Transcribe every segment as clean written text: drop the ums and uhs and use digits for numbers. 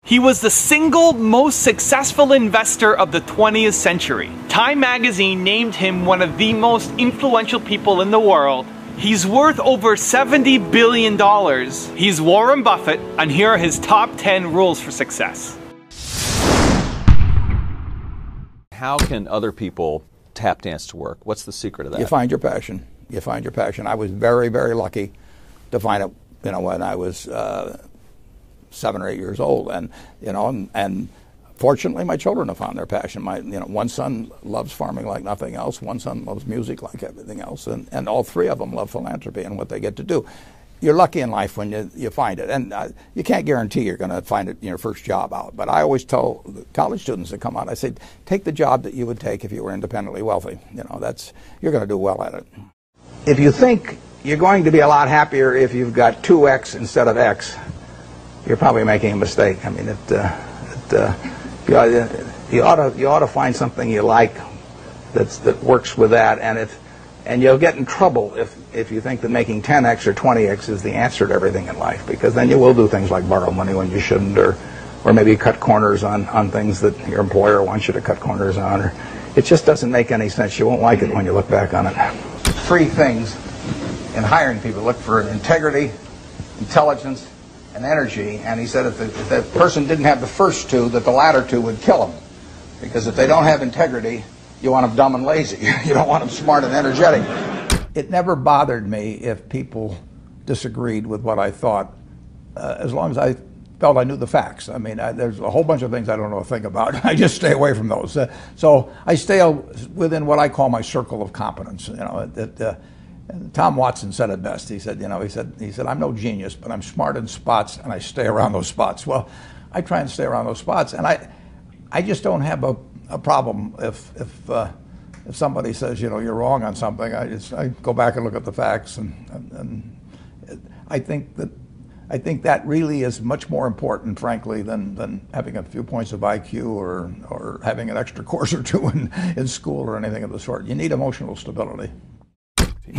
He was the single most successful investor of the 20th century. Time magazine named him one of the most influential people in the world. He's worth over $70 billion. He's Warren Buffett, and here are his top 10 rules for success. How can other people tap dance to work? What's the secret of that? You find your passion. You find your passion. I was very, very lucky to find it, when I was 7 or 8 years old, and fortunately, my children have found their passion. One son loves farming like nothing else. One son loves music like everything else, and all three of them love philanthropy and what they get to do. You're lucky in life when you find it, and you can't guarantee you're going to find it in your first job out. But I always tell the college students that come out, I say, take the job that you would take if you were independently wealthy. You're going to do well at it. If you think you're going to be a lot happier if you've got 2x instead of x, you're probably making a mistake. I mean, you ought to find something you like that works with that, and you'll get in trouble if you think that making 10x or 20x is the answer to everything in life, because then you will do things like borrow money when you shouldn't, or maybe cut corners on things that your employer wants you to cut corners on. Or it just doesn't make any sense. You won't like it when you look back on it. 3 things in hiring people: look for integrity, intelligence, and energy. And he said if the person didn't have the first 2, that the latter 2 would kill them. Because if they don't have integrity, you want them dumb and lazy. You don't want them smart and energetic. It never bothered me if people disagreed with what I thought, as long as I felt I knew the facts. I mean, there's a whole bunch of things I don't know a thing about. I just stay away from those. So I stay within what I call my circle of competence. Tom Watson said it best. He said, I'm no genius, but I'm smart in spots, and I stay around those spots. Well, I try and stay around those spots, and I just don't have a problem if somebody says, you're wrong on something. I go back and look at the facts, and I think that really is much more important, frankly, than having a few points of IQ or having an extra course or 2 in school or anything of the sort. You need emotional stability.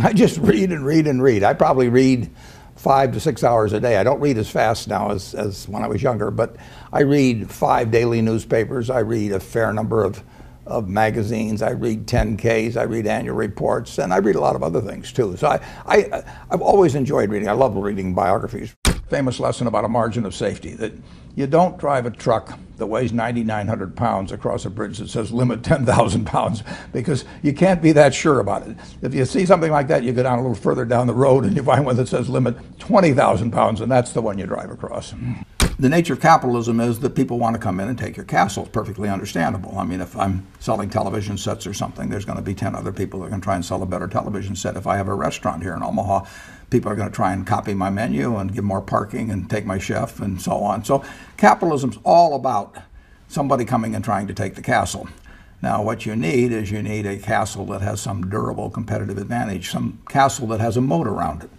I just read and read and read. I probably read 5 to 6 hours a day. I don't read as fast now as when I was younger, but I read 5 daily newspapers. I read a fair number of magazines. I read 10Ks. I read annual reports, and I read a lot of other things too. So I've always enjoyed reading. I love reading biographies. Famous lesson about a margin of safety, that you don't drive a truck that weighs 9,900 pounds across a bridge that says limit 10,000 pounds, because you can't be that sure about it. If you see something like that, you go down a little further down the road and you find one that says limit 20,000 pounds, and that's the one you drive across. The nature of capitalism is that people want to come in and take your castle. It's perfectly understandable. I mean, if I'm selling television sets or something, there's going to be 10 other people that are going to try and sell a better television set. If I have a restaurant here in Omaha, people are going to try and copy my menu and give more parking and take my chef and so on. So capitalism's all about somebody coming and trying to take the castle. Now, what you need is a castle that has some durable competitive advantage, some castle that has a moat around it.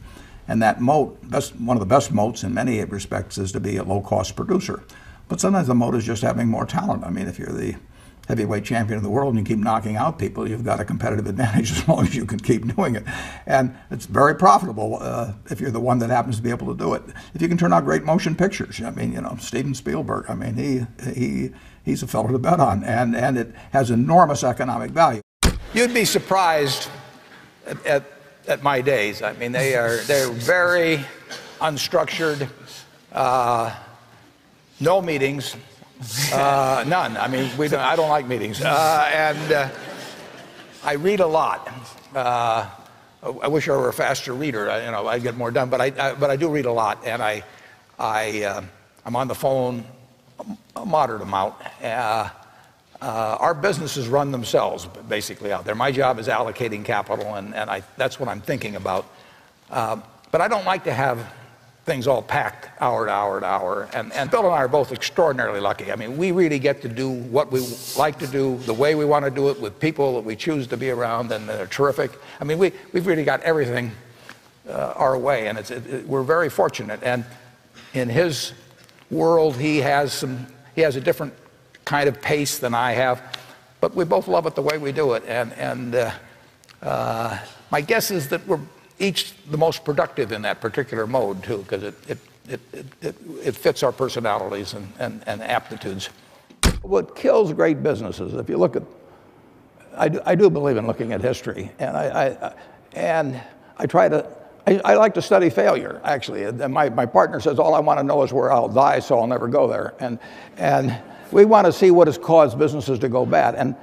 And that moat, one of the best moats in many respects, is to be a low-cost producer. But sometimes the moat is just having more talent. I mean, if you're the heavyweight champion of the world and you keep knocking out people, you've got a competitive advantage as long as you can keep doing it. And it's very profitable if you're the one that happens to be able to do it. If you can turn out great motion pictures, I mean, Steven Spielberg, I mean, he's a fellow to bet on, and it has enormous economic value. You'd be surprised at my days. I mean, they're very unstructured, no meetings. None. I mean, I don't like meetings, and I read a lot. I wish I were a faster reader. I'd get more done. But I do read a lot, and I'm on the phone a moderate amount. Our businesses run themselves basically out there. My job is allocating capital, and that's what I'm thinking about. But I don't like to have things all packed hour to hour to hour. And Bill and I are both extraordinarily lucky. I mean, we really get to do what we like to do, the way we want to do it, with people that we choose to be around, and they're terrific. I mean, we've really got everything our way, and we're very fortunate. And in his world, he has a different kind of pace than I have, but we both love it the way we do it. And my guess is that we're each the most productive in that particular mode too, because it fits our personalities and aptitudes. What kills great businesses, if you look at, I do believe in looking at history, and I like to study failure, actually. And my partner says, all I want to know is where I'll die, so I'll never go there. And we want to see what has caused businesses to go bad. And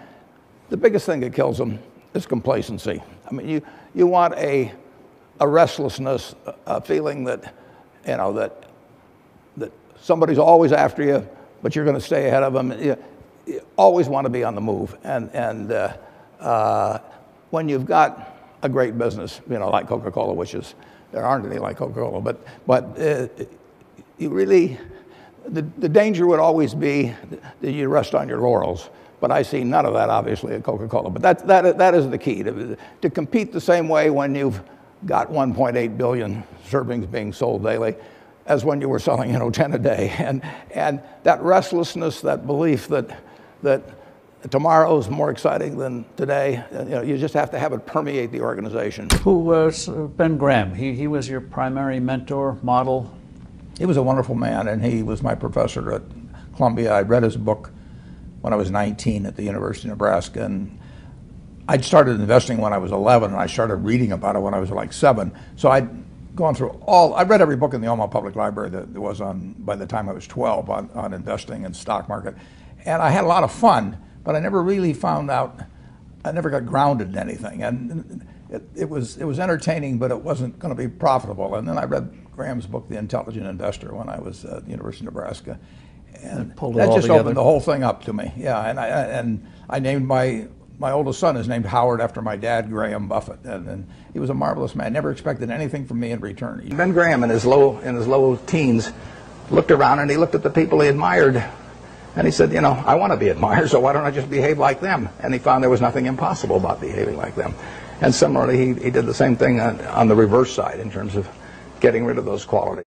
the biggest thing that kills them is complacency. I mean, you want a restlessness, a feeling that, you know, that somebody's always after you, but you're going to stay ahead of them. You always want to be on the move. And when you've got a great business, you know, like Coca-Cola, which is, there aren't any like Coca-Cola, but you really, the danger would always be that you rest on your laurels. But I see none of that, obviously, at Coca-Cola. But that is the key, to compete the same way when you've got 1.8 billion servings being sold daily as when you were selling, you know, 10 a day. And that restlessness, that belief that tomorrow is more exciting than today, you know, you just have to have it permeate the organization. Who was Ben Graham? He was your primary mentor, model? He was a wonderful man, and he was my professor at Columbia. I read his book when I was 19 at the University of Nebraska, and I'd started investing when I was 11, and I started reading about it when I was like 7. So I'd gone through I read every book in the Omaha Public Library that there was on, by the time I was 12, on investing and stock market. And I had a lot of fun, but I never really found out, I never got grounded in anything. And it was entertaining, but it wasn't going to be profitable. And then I read Graham's book, The Intelligent Investor, when I was at the University of Nebraska. And that just opened the whole thing up to me. Yeah, and I named my oldest son is named Howard after my dad, Graham Buffett, and he was a marvelous man. Never expected anything from me in return. Ben Graham, in his low teens, looked around and he looked at the people he admired, and he said, you know, I want to be admired, so why don't I just behave like them? And he found there was nothing impossible about behaving like them. And similarly, he did the same thing on the reverse side in terms of getting rid of those qualities.